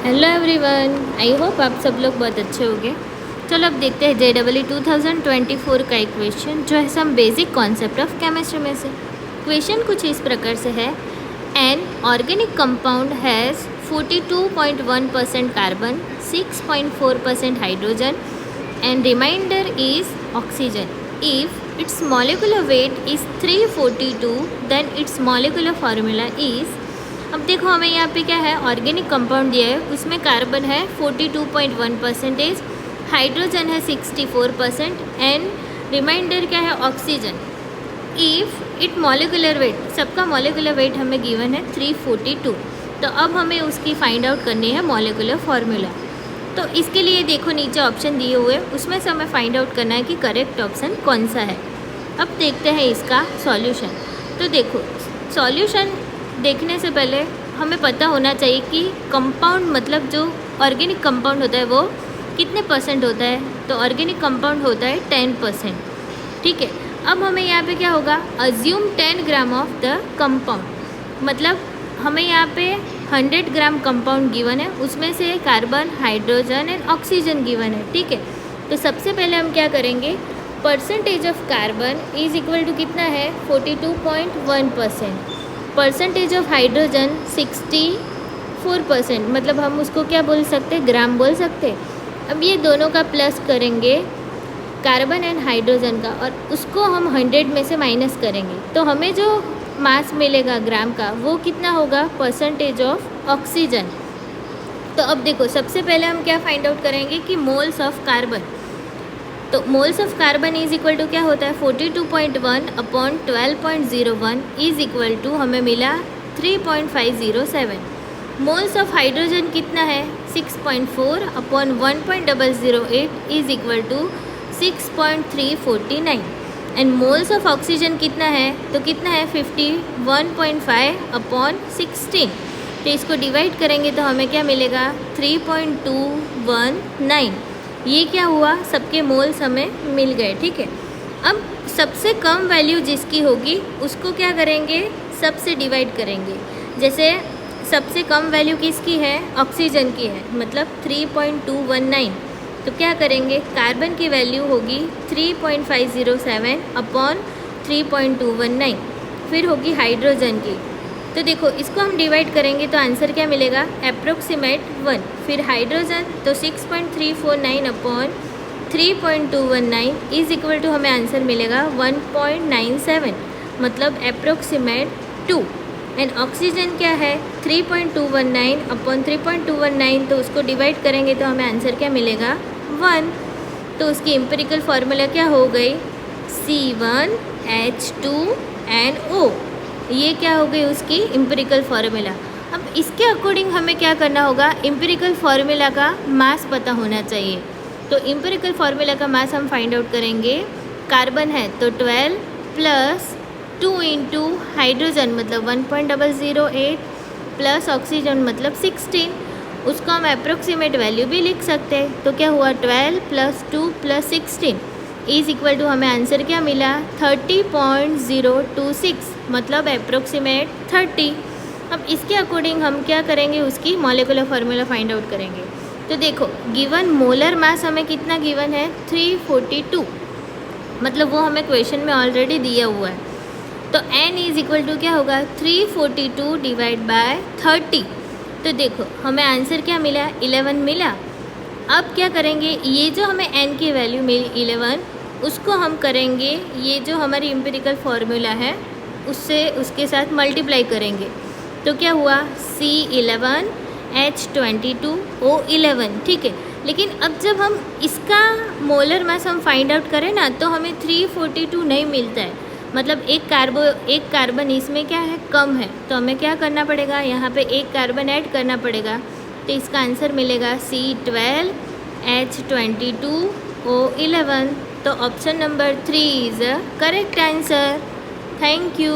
Hello everyone, I hope आप सब लोग बहुत अच्छे होंगे। चलो अब देखते हैं JEE 2024 का एक क्वेश्चन जो है some basic concept of chemistry में से। क्वेश्चन कुछ इस प्रकार से है, an organic compound has 42.1% carbon, 6.4% hydrogen and reminder is oxygen. If its molecular weight is 342 then its molecular formula is. अब देखो हमें यहाँ पे क्या है, ऑर्गेनिक कंपाउंड दिया है, उसमें कार्बन है 42.1%, हाइड्रोजन है 64% एंड रिमाइंडर क्या है, oxygen. If it molecular weight, सबका मॉलिक्यूलर वेट हमें गिवन है 342। तो अब हमें उसकी फाइंड आउट करनी है मॉलिक्यूलर फार्मूला। तो इसके लिए देखो नीचे ऑप्शन दिए हुए, उसमें से हमें फाइंड आउट करना है कि करेक्ट ऑप्शन कौन सा है। अब देखते हैं इसका सॉल्यूशन। तो देखो सॉल्यूशन देखने से पहले हमें पता होना चाहिए कि कंपाउंड मतलब जो ऑर्गेनिक कंपाउंड होता है वो कितने परसेंट होता है। तो ऑर्गेनिक कंपाउंड होता है 10%। ठीक है, अब हमें यहाँ पे क्या होगा, assume 10 gram of the compound, मतलब हमें यहाँ पे 100 ग्राम कंपाउंड गिवन है, उसमें से carbon, hydrogen and oxygen given है। ठीक है, तो सबसे पहले हम क्या करेंगे, percentage of carbon is equal to कितना है, 42.1%। परसेंटेज ऑफ हाइड्रोजन 64%, मतलब हम उसको क्या बोल सकते हैं, ग्राम बोल सकते हैं। अब ये दोनों का प्लस करेंगे कार्बन एंड हाइड्रोजन का, और उसको हम 100 में से माइनस करेंगे, तो हमें जो मास मिलेगा ग्राम का वो कितना होगा, परसेंटेज ऑफ ऑक्सीजन। तो अब देखो सबसे पहले हम क्या फाइंड आउट करेंगे कि मोल्स ऑफ कार्बन। तो moles of carbon is equal to क्या होता है, 42.1 अपॉन 12.01 इज इक्वल टू हमें मिला 3.507। मोल्स ऑफ हाइड्रोजन कितना है, 6.4 upon 1.008 is equal to 6.349। And moles of oxygen कितना है, तो कितना है 51.5 अपॉन 16। तो इसको डिवाइड करेंगे तो हमें क्या मिलेगा, 3.219। ये क्या हुआ, सबके मोल्स हमें मिल गए। ठीक है, अब सबसे कम वैल्यू जिसकी होगी उसको क्या करेंगे, सबसे डिवाइड करेंगे। जैसे सबसे कम वैल्यू किसकी है, ऑक्सीजन की है, मतलब 3.219। तो क्या करेंगे, कार्बन की वैल्यू होगी 3.507 अपॉन 3.219, फिर होगी हाइड्रोजन की। तो देखो इसको हम डिवाइड करेंगे तो आंसर क्या मिलेगा, अप्रोक्सीमेट 1। फिर हाइड्रोजन तो 6.349 अपॉन 3.219 इज इक्वल टू हमें आंसर मिलेगा 1.97, मतलब अप्रोक्सीमेट 2। एंड ऑक्सीजन क्या है, 3.219 अपॉन 3.219, तो उसको डिवाइड करेंगे तो हमें आंसर क्या मिलेगा, 1। तो उसकी एम्पिरिकल फार्मूला क्या हो गई, C1H2NO। ये क्या हो गई उसकी एम्पिरिकल फार्मूला। अब इसके अकॉर्डिंग हमें क्या करना होगा, एम्पिरिकल फार्मूला का मास पता होना चाहिए। तो एम्पिरिकल फार्मूला का मास हम फाइंड आउट करेंगे, कार्बन है तो 12 प्लस 2 इंटू हाइड्रोजन मतलब 1.008 प्लस ऑक्सीजन मतलब 16। उसको हम अप्रोक्सीमेट वैल्यू भी लिख सकते हैं। तो क्या हुआ, 12 plus 2 plus 16 is equal to हमें आंसर क्या मिला, 30.026, मतलब अप्रोक्सीमेट 30। अब इसके अकॉर्डिंग हम क्या करेंगे, उसकी मॉलिक्यूलर फार्मूला फाइंड आउट करेंगे। तो देखो गिवन मोलर मास हमें कितना गिवन है, 342, मतलब वो हमें क्वेश्चन में ऑलरेडी दिया हुआ है। तो n इज इक्वल टू क्या होगा, 342 डिवाइड बाय 30। तो देखो हमें आंसर क्या मिला, 11 मिला। अब क्या करेंगे, ये जो हमें n की वैल्यू मिली 11, उसको हम करेंगे ये जो हमारी एम्पिरिकल फार्मूला है उससे उसके साथ मल्टीप्लाई करेंगे। तो क्या हुआ, C11H22O11। ठीक है, लेकिन अब जब हम इसका मोलर मास हम फाइंड आउट करें ना, तो हमें 342 नहीं मिलता है, मतलब एक कार्बन इसमें क्या है, कम है। तो हमें क्या करना पड़ेगा, यहाँ पे एक कार्बन ऐड करना पड़ेगा। तो इसका आंसर मिलेगा C12H22O11। तो option number 3 is a correct answer. Thank you.